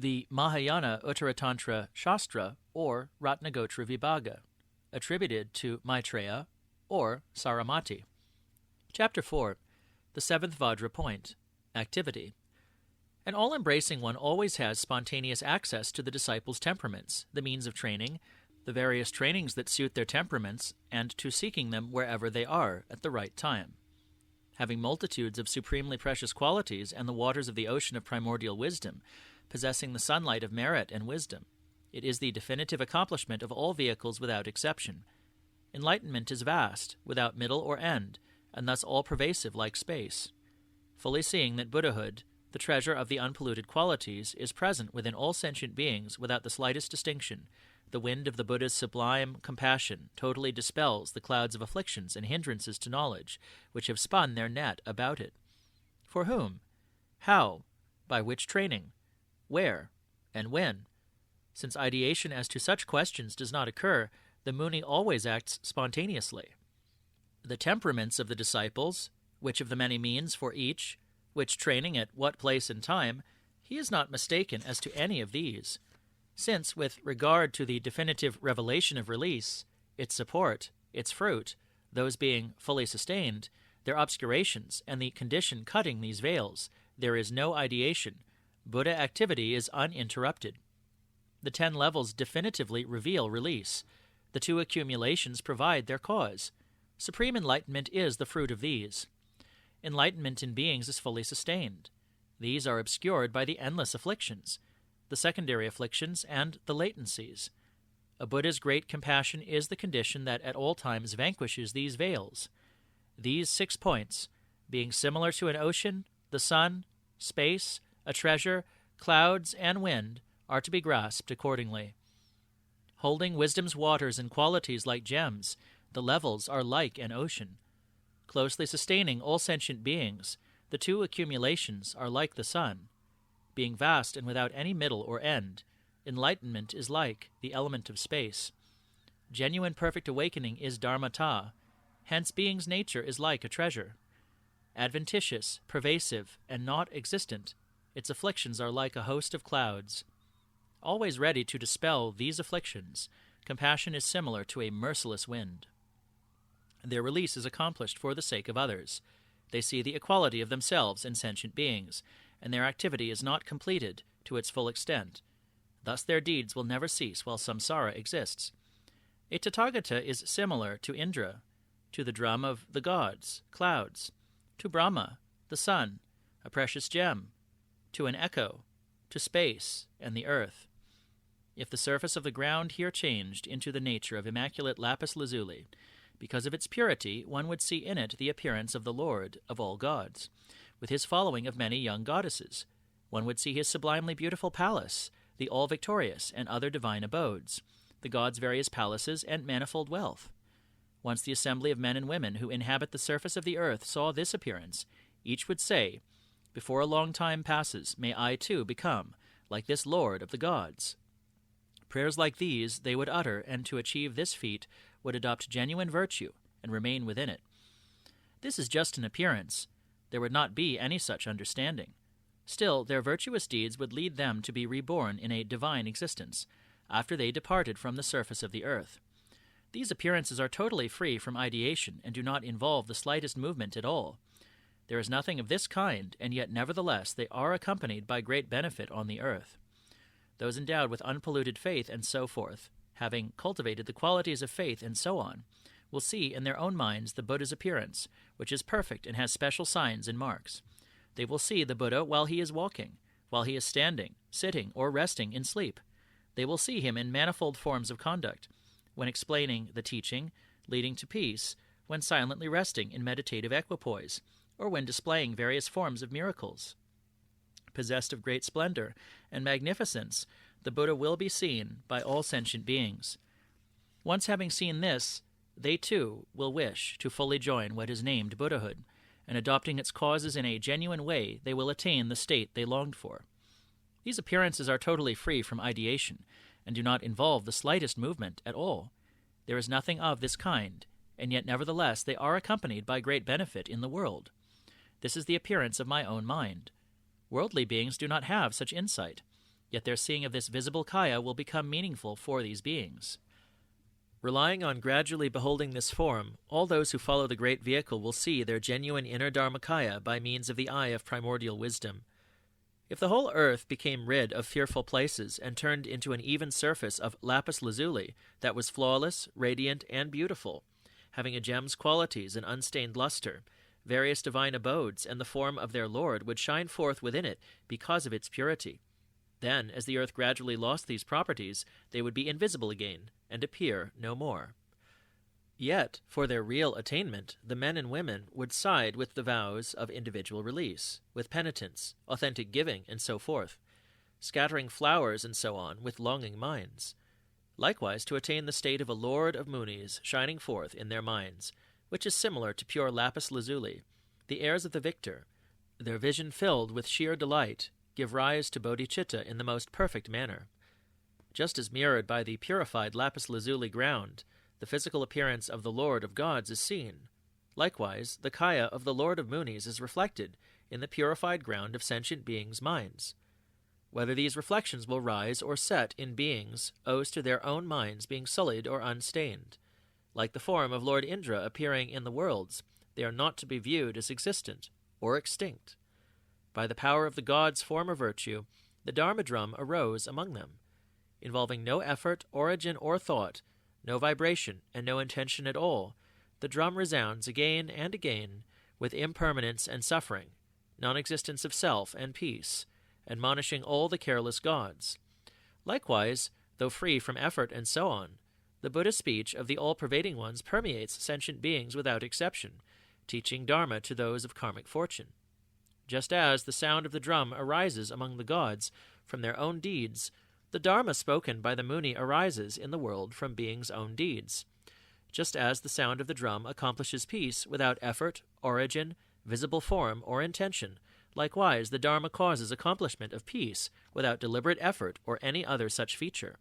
the Mahayana Uttaratantra Śāstra, or Ratnagotravibhāga, attributed to Maitreya, or Sāramati. Chapter 4. The seventh Vajra point, activity. An all-embracing one always has spontaneous access to the disciples' temperaments, the means of training, the various trainings that suit their temperaments, and to seeking them wherever they are at the right time. Having multitudes of supremely precious qualities and the waters of the ocean of primordial wisdom, possessing the sunlight of merit and wisdom, it is the definitive accomplishment of all vehicles without exception. Enlightenment is vast, without middle or end, and thus all-pervasive like space. Fully seeing that Buddhahood, the treasure of the unpolluted qualities, is present within all sentient beings without the slightest distinction, the wind of the Buddha's sublime compassion totally dispels the clouds of afflictions and hindrances to knowledge which have spun their net about it. For whom? How? By which training? Where? And when? Since ideation as to such questions does not occur, the Muni always acts spontaneously. The temperaments of the disciples, which of the many means for each, which training at what place and time, he is not mistaken as to any of these, since with regard to the definitive revelation of release, its support, its fruit, those being fully sustained, their obscurations, and the condition cutting these veils, there is no ideation. Buddha activity is uninterrupted. The 10 levels definitively reveal release. The 2 accumulations provide their cause. Supreme enlightenment is the fruit of these. Enlightenment in beings is fully sustained. These are obscured by the endless afflictions, the secondary afflictions, and the latencies. A Buddha's great compassion is the condition that at all times vanquishes these veils. These 6 points, being similar to an ocean, the sun, space, a treasure, clouds, and wind, are to be grasped accordingly. Holding wisdom's waters and qualities like gems, the levels are like an ocean. Closely sustaining all sentient beings, the 2 accumulations are like the sun. Being vast and without any middle or end, enlightenment is like the element of space. Genuine perfect awakening is dharmata, hence being's nature is like a treasure. Adventitious, pervasive, and not existent, its afflictions are like a host of clouds. Always ready to dispel these afflictions, compassion is similar to a merciless wind. Their release is accomplished for the sake of others. They see the equality of themselves and sentient beings, and their activity is not completed to its full extent. Thus their deeds will never cease while samsara exists. A tathāgata is similar to Indra, to the drum of the gods, clouds, to Brahma, the sun, a precious gem, to an echo, to space and the earth. If the surface of the ground here changed into the nature of immaculate lapis lazuli, because of its purity one would see in it the appearance of the Lord of all gods, with his following of many young goddesses. One would see his sublimely beautiful palace, the all-victorious and other divine abodes, the gods' various palaces and manifold wealth. Once the assembly of men and women who inhabit the surface of the earth saw this appearance, each would say, "Before a long time passes, may I too become like this Lord of the gods." Prayers like these they would utter, and to achieve this feat would adopt genuine virtue and remain within it. This is just an appearance. There would not be any such understanding. Still, their virtuous deeds would lead them to be reborn in a divine existence, after they departed from the surface of the earth. These appearances are totally free from ideation and do not involve the slightest movement at all. There is nothing of this kind, and yet nevertheless they are accompanied by great benefit on the earth. Those endowed with unpolluted faith and so forth, having cultivated the qualities of faith and so on, will see in their own minds the Buddha's appearance, which is perfect and has special signs and marks. They will see the Buddha while he is walking, while he is standing, sitting, or resting in sleep. They will see him in manifold forms of conduct, when explaining the teaching, leading to peace, when silently resting in meditative equipoise, or when displaying various forms of miracles. Possessed of great splendor and magnificence, the Buddha will be seen by all sentient beings. Once having seen this, they too will wish to fully join what is named Buddhahood, and adopting its causes in a genuine way, they will attain the state they longed for. These appearances are totally free from ideation, and do not involve the slightest movement at all. There is nothing of this kind, and yet nevertheless they are accompanied by great benefit in the world. This is the appearance of my own mind. Worldly beings do not have such insight. yet their seeing of this visible kaya will become meaningful for these beings. Relying on gradually beholding this form, all those who follow the great vehicle will see their genuine inner Dharmakaya by means of the eye of primordial wisdom. If the whole earth became rid of fearful places and turned into an even surface of lapis lazuli that was flawless, radiant, and beautiful, having a gem's qualities and unstained luster, various divine abodes and the form of their Lord would shine forth within it because of its purity. Then, as the earth gradually lost these properties, they would be invisible again, and appear no more. Yet, for their real attainment, the men and women would side with the vows of individual release, with penitence, authentic giving, and so forth, scattering flowers and so on with longing minds. Likewise, to attain the state of a Lord of Munis shining forth in their minds, which is similar to pure lapis lazuli, the heirs of the victor, their vision filled with sheer delight, give rise to bodhicitta in the most perfect manner. Just as mirrored by the purified lapis lazuli ground, the physical appearance of the Lord of Gods is seen. Likewise, the kaya of the Lord of Munis is reflected in the purified ground of sentient beings' minds. Whether these reflections will rise or set in beings owes to their own minds being sullied or unstained. Like the form of Lord Indra appearing in the worlds, they are not to be viewed as existent or extinct. By the power of the gods' former virtue, the Dharma drum arose among them, involving no effort, origin, or thought, no vibration, and no intention at all. The drum resounds again and again with impermanence and suffering, non-existence of self and peace, admonishing all the careless gods. Likewise, though free from effort and so on, the Buddha speech of the all-pervading ones permeates sentient beings without exception, teaching Dharma to those of karmic fortune. Just as the sound of the drum arises among the gods from their own deeds, the Dharma spoken by the Muni arises in the world from beings' own deeds. Just as the sound of the drum accomplishes peace without effort, origin, visible form, or intention, likewise the Dharma causes accomplishment of peace without deliberate effort or any other such feature.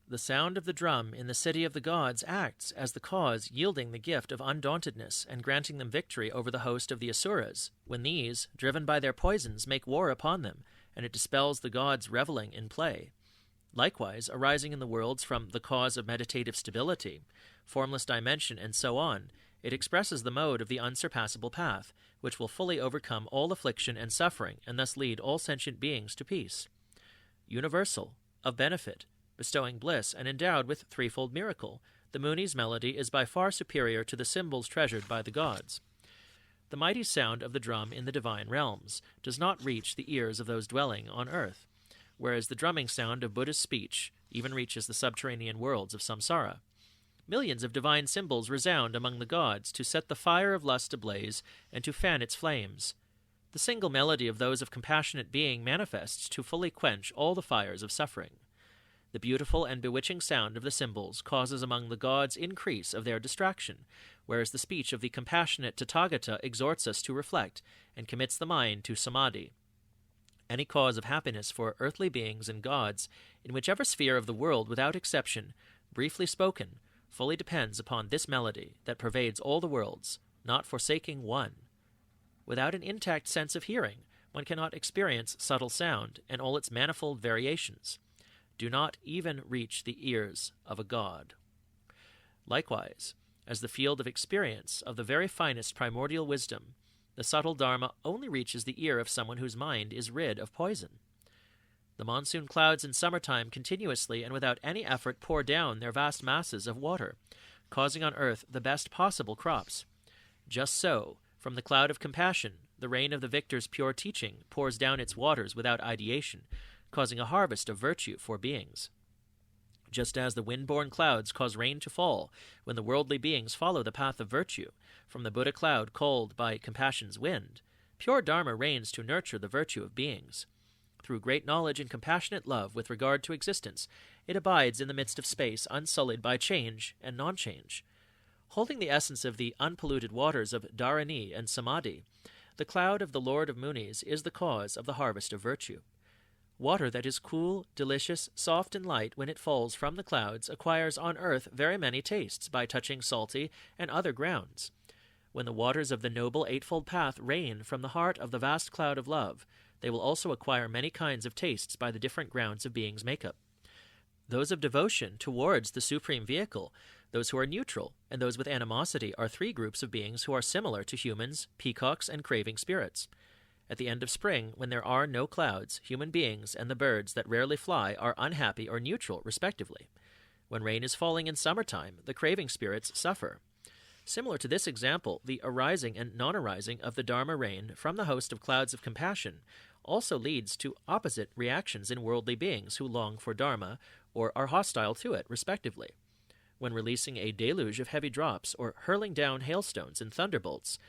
The sound of the drum in the city of the gods acts as the cause yielding the gift of undauntedness and granting them victory over the host of the Asuras, when these, driven by their poisons, make war upon them, and it dispels the gods reveling in play. Likewise, arising in the worlds from the cause of meditative stability, formless dimension, and so on, it expresses the mode of the unsurpassable path, which will fully overcome all affliction and suffering, and thus lead all sentient beings to peace. Universal, of benefit, bestowing bliss, and endowed with threefold miracle, the Muni's melody is by far superior to the symbols treasured by the gods. The mighty sound of the drum in the divine realms does not reach the ears of those dwelling on earth, whereas the drumming sound of Buddha's speech even reaches the subterranean worlds of samsara. Millions of divine symbols resound among the gods to set the fire of lust ablaze and to fan its flames. The single melody of those of compassionate being manifests to fully quench all the fires of suffering. The beautiful and bewitching sound of the symbols causes among the gods increase of their distraction, whereas the speech of the compassionate Tathāgata exhorts us to reflect and commits the mind to samadhi. Any cause of happiness for earthly beings and gods, in whichever sphere of the world without exception, briefly spoken, fully depends upon this melody that pervades all the worlds, not forsaking one. Without an intact sense of hearing, one cannot experience subtle sound and all its manifold variations. Do not even reach the ears of a god. Likewise, as the field of experience of the very finest primordial wisdom, the subtle Dharma only reaches the ear of someone whose mind is rid of poison. The monsoon clouds in summertime continuously and without any effort pour down their vast masses of water, causing on earth the best possible crops. Just so, from the cloud of compassion, the rain of the victor's pure teaching pours down its waters without ideation, causing a harvest of virtue for beings. Just as the wind-borne clouds cause rain to fall when the worldly beings follow the path of virtue, from the Buddha cloud called by compassion's wind, pure Dharma reigns to nurture the virtue of beings. Through great knowledge and compassionate love with regard to existence, it abides in the midst of space unsullied by change and non-change. Holding the essence of the unpolluted waters of Dharani and Samadhi, the cloud of the Lord of Munis is the cause of the harvest of virtue. Water that is cool, delicious, soft, and light when it falls from the clouds acquires on earth very many tastes by touching salty and other grounds. When the waters of the noble eightfold path rain from the heart of the vast cloud of love, they will also acquire many kinds of tastes by the different grounds of being's makeup. Those of devotion towards the Supreme Vehicle, those who are neutral, and those with animosity are three groups of beings who are similar to humans, peacocks, and craving spirits. At the end of spring, when there are no clouds, human beings and the birds that rarely fly are unhappy or neutral, respectively. When rain is falling in summertime, the craving spirits suffer. Similar to this example, the arising and non-arising of the Dharma rain from the host of clouds of compassion also leads to opposite reactions in worldly beings who long for Dharma or are hostile to it, respectively. When releasing a deluge of heavy drops or hurling down hailstones and thunderbolts,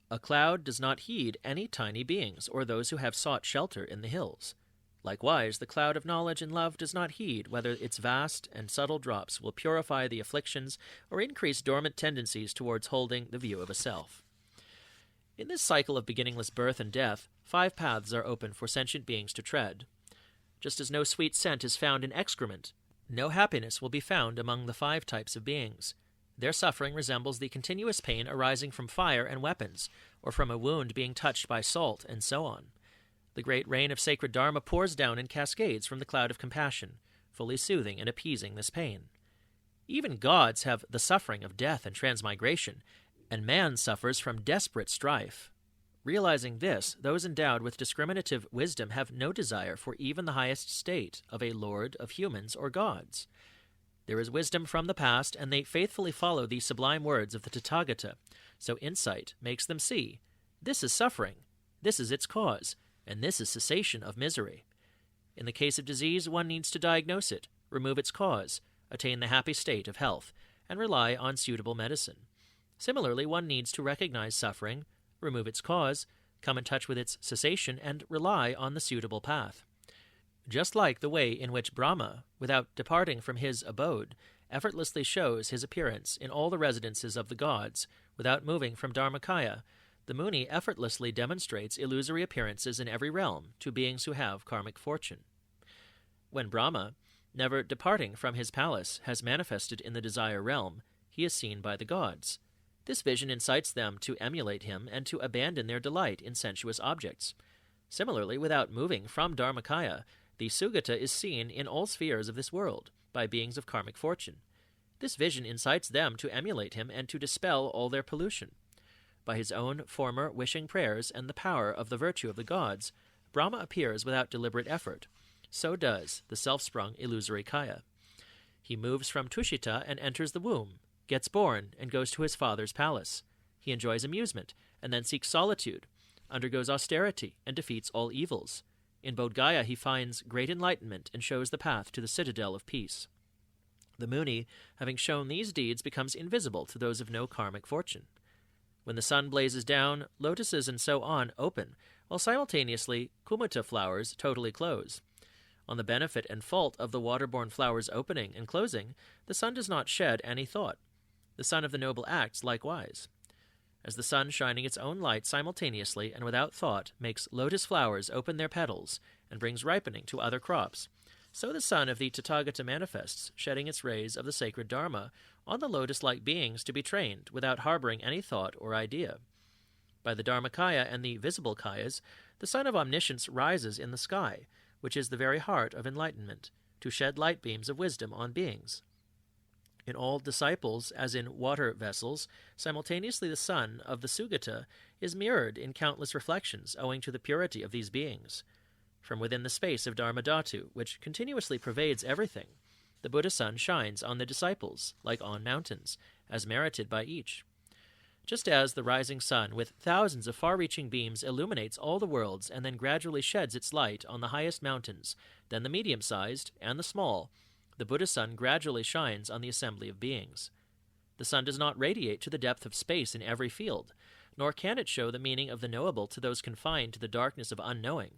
a cloud does not heed any tiny beings or those who have sought shelter in the hills. Likewise, the cloud of knowledge and love does not heed whether its vast and subtle drops will purify the afflictions or increase dormant tendencies towards holding the view of a self. In this cycle of beginningless birth and death, 5 paths are open for sentient beings to tread. Just as no sweet scent is found in excrement, no happiness will be found among the 5 types of beings. Their suffering resembles the continuous pain arising from fire and weapons, or from a wound being touched by salt, and so on. The great rain of sacred Dharma pours down in cascades from the cloud of compassion, fully soothing and appeasing this pain. Even gods have the suffering of death and transmigration, and man suffers from desperate strife. Realizing this, those endowed with discriminative wisdom have no desire for even the highest state of a lord of humans or gods. There is wisdom from the past, and they faithfully follow the sublime words of the Tathāgata, so insight makes them see, this is suffering, this is its cause, and this is cessation of misery. In the case of disease, one needs to diagnose it, remove its cause, attain the happy state of health, and rely on suitable medicine. Similarly, one needs to recognize suffering, remove its cause, come in touch with its cessation, and rely on the suitable path. Just like the way in which Brahma, without departing from his abode, effortlessly shows his appearance in all the residences of the gods, without moving from Dharmakaya, the Muni effortlessly demonstrates illusory appearances in every realm to beings who have karmic fortune. When Brahma, never departing from his palace, has manifested in the desire realm, he is seen by the gods. This vision incites them to emulate him and to abandon their delight in sensuous objects. Similarly, without moving from Dharmakaya, the Sugata is seen in all spheres of this world by beings of karmic fortune. This vision incites them to emulate him and to dispel all their pollution. By his own former wishing prayers and the power of the virtue of the gods, Brahma appears without deliberate effort. So does the self-sprung illusory Kaya. He moves from Tushita and enters the womb, gets born, and goes to his father's palace. He enjoys amusement, and then seeks solitude, undergoes austerity, and defeats all evils. In Bodh Gaya he finds great enlightenment and shows the path to the citadel of peace. The Muni, having shown these deeds, becomes invisible to those of no karmic fortune. When the sun blazes down, lotuses and so on open, while simultaneously kumuta flowers totally close. On the benefit and fault of the water-borne flowers opening and closing, the sun does not shed any thought. The sun of the noble acts likewise. As the sun shining its own light simultaneously and without thought makes lotus flowers open their petals and brings ripening to other crops, so the sun of the Tathāgata manifests, shedding its rays of the sacred Dharma on the lotus-like beings to be trained without harboring any thought or idea. By the Dharmakaya and the visible Kayas, the sun of omniscience rises in the sky, which is the very heart of enlightenment, to shed light beams of wisdom on beings. In all disciples, as in water vessels, simultaneously the sun of the Sugata is mirrored in countless reflections owing to the purity of these beings. From within the space of Dharmadhatu, which continuously pervades everything, the Buddha sun shines on the disciples, like on mountains, as merited by each. Just as the rising sun, with thousands of far-reaching beams, illuminates all the worlds and then gradually sheds its light on the highest mountains, then the medium-sized and the small, the Buddha sun gradually shines on the assembly of beings. The sun does not radiate to the depth of space in every field, nor can it show the meaning of the knowable to those confined to the darkness of unknowing.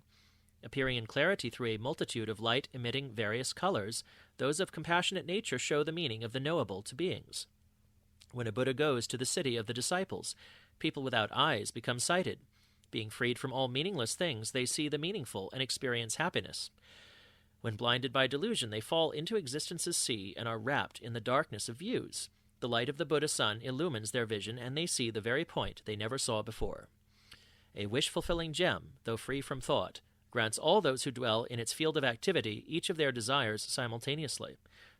Appearing in clarity through a multitude of light emitting various colors, those of compassionate nature show the meaning of the knowable to beings. When a Buddha goes to the city of the disciples, people without eyes become sighted. Being freed from all meaningless things, they see the meaningful and experience happiness. When blinded by delusion, they fall into existence's sea and are wrapped in the darkness of views. The light of the Buddha sun illumines their vision, and they see the very point they never saw before. A wish-fulfilling gem, though free from thought, grants all those who dwell in its field of activity each of their desires simultaneously,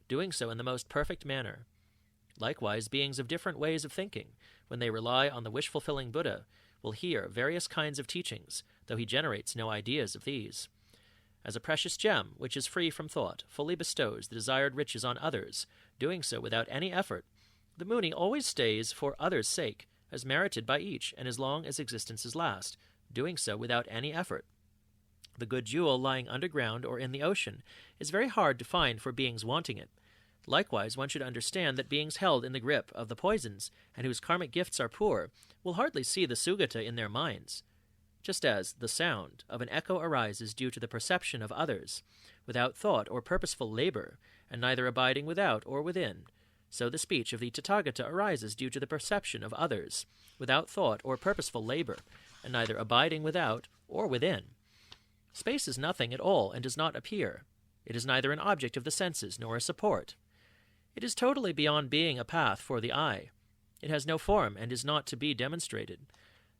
doing so in the most perfect manner. Likewise, beings of different ways of thinking, when they rely on the wish-fulfilling Buddha, will hear various kinds of teachings, though he generates no ideas of these. As a precious gem, which is free from thought, fully bestows the desired riches on others, doing so without any effort, the Muni always stays for others' sake, as merited by each, and as long as existences last, doing so without any effort. The good jewel lying underground or in the ocean is very hard to find for beings wanting it. Likewise, one should understand that beings held in the grip of the poisons, and whose karmic gifts are poor, will hardly see the sugata in their minds. Just as the sound of an echo arises due to the perception of others, without thought or purposeful labor, and neither abiding without or within, so the speech of the Tathāgata arises due to the perception of others, without thought or purposeful labor, and neither abiding without or within. Space is nothing at all and does not appear. It is neither an object of the senses nor a support. It is totally beyond being a path for the eye. It has no form and is not to be demonstrated.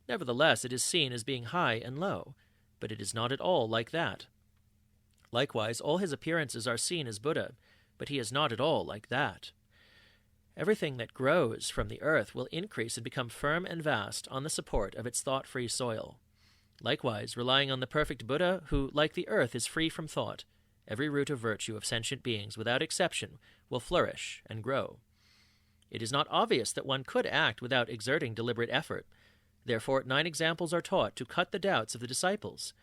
Nevertheless, it is seen as being high and low, but it is not at all like that. Likewise, all his appearances are seen as Buddha, but he is not at all like that. Everything that grows from the earth will increase and become firm and vast on the support of its thought-free soil. Likewise, relying on the perfect Buddha, who, like the earth, is free from thought, every root of virtue of sentient beings, without exception, will flourish and grow. It is not obvious that one could act without exerting deliberate effort. Therefore, 9 examples are taught to cut the doubts of the disciples.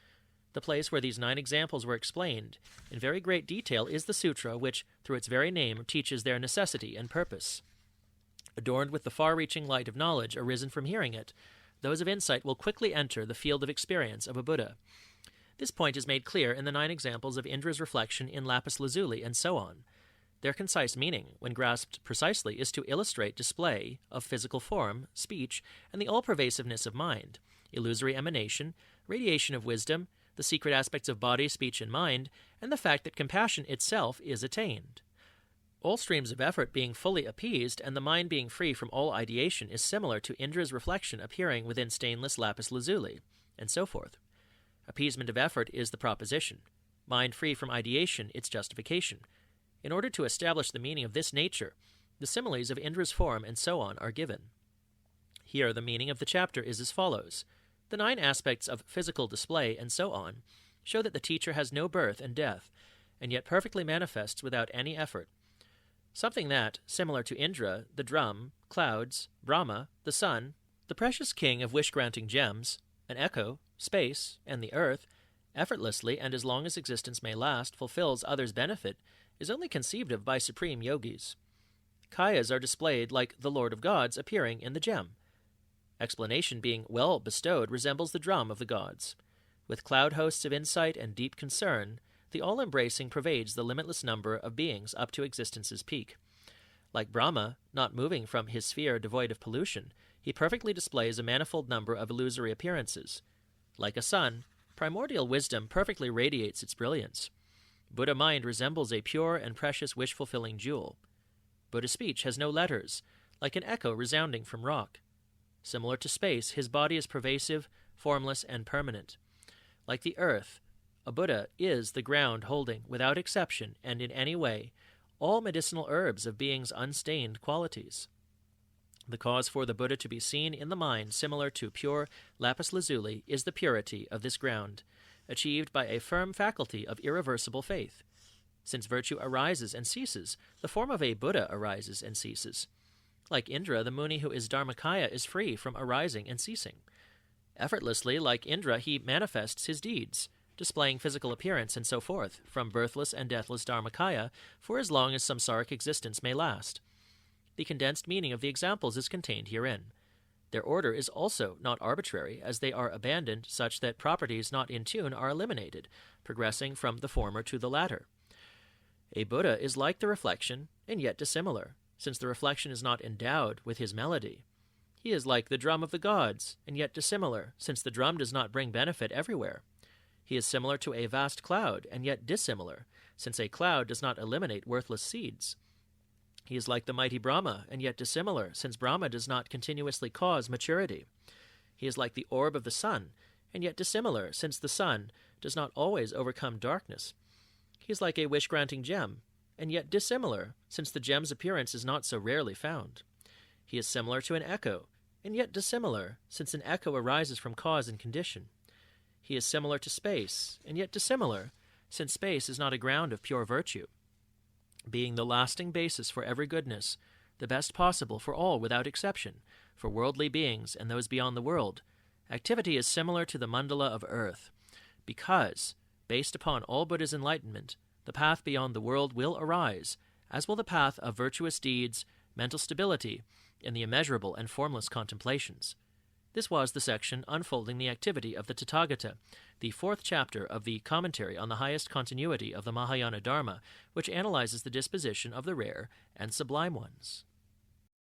The place where these 9 examples were explained in very great detail is the sutra which, through its very name, teaches their necessity and purpose. Adorned with the far-reaching light of knowledge arisen from hearing it, those of insight will quickly enter the field of experience of a Buddha. This point is made clear in the 9 examples of Indra's reflection in lapis lazuli, and so on. Their concise meaning, when grasped precisely, is to illustrate display of physical form, speech, and the all-pervasiveness of mind, illusory emanation, radiation of wisdom, the secret aspects of body, speech, and mind, and the fact that compassion itself is attained. All streams of effort being fully appeased and the mind being free from all ideation is similar to Indra's reflection appearing within stainless lapis lazuli, and so forth. Appeasement of effort is the proposition, mind free from ideation its justification. In order to establish the meaning of this nature, the similes of Indra's form and so on are given. Here the meaning of the chapter is as follows. The 9 aspects of physical display and so on show that the teacher has no birth and death, and yet perfectly manifests without any effort. Something that, similar to Indra, the drum, clouds, Brahma, the sun, the precious king of wish-granting gems, an echo, space, and the earth, effortlessly and as long as existence may last, fulfills others' benefit, is only conceived of by supreme yogis. Kayas are displayed like the Lord of Gods appearing in the gem. Explanation being well bestowed resembles the drum of the gods. With cloud hosts of insight and deep concern, the all-embracing pervades the limitless number of beings up to existence's peak. Like Brahma, not moving from his sphere devoid of pollution, he perfectly displays a manifold number of illusory appearances. Like a sun, primordial wisdom perfectly radiates its brilliance. Buddha mind resembles a pure and precious wish-fulfilling jewel. Buddha speech has no letters, like an echo resounding from rock. Similar to space, his body is pervasive, formless, and permanent. Like the earth, a Buddha is the ground holding, without exception and in any way, all medicinal herbs of being's unstained qualities. The cause for the Buddha to be seen in the mind similar to pure lapis lazuli is the purity of this ground, achieved by a firm faculty of irreversible faith. Since virtue arises and ceases, the form of a Buddha arises and ceases. Like Indra, the Muni who is Dharmakaya is free from arising and ceasing. Effortlessly, like Indra, he manifests his deeds, displaying physical appearance and so forth, from birthless and deathless Dharmakaya, for as long as samsaric existence may last. The condensed meaning of the examples is contained herein. Their order is also not arbitrary, as they are abandoned such that properties not in tune are eliminated, progressing from the former to the latter. A Buddha is like the reflection, and yet dissimilar, since the reflection is not endowed with his melody. He is like the drum of the gods, and yet dissimilar, since the drum does not bring benefit everywhere. He is similar to a vast cloud, and yet dissimilar, since a cloud does not eliminate worthless seeds. He is like the mighty Brahma, and yet dissimilar, since Brahma does not continuously cause maturity. He is like the orb of the sun, and yet dissimilar, since the sun does not always overcome darkness. He is like a wish-granting gem, and yet dissimilar, since the gem's appearance is not so rarely found. He is similar to an echo, and yet dissimilar, since an echo arises from cause and condition. He is similar to space, and yet dissimilar, since space is not a ground of pure virtue. Being the lasting basis for every goodness, the best possible for all without exception, for worldly beings and those beyond the world, activity is similar to the mandala of earth, because, based upon all Buddha's enlightenment, the path beyond the world will arise, as will the path of virtuous deeds, mental stability, and the immeasurable and formless contemplations. This was the section unfolding the activity of the Tathāgata, the 4th chapter of the Commentary on the Highest Continuity of the Mahayana Dharma, which analyzes the disposition of the rare and sublime ones.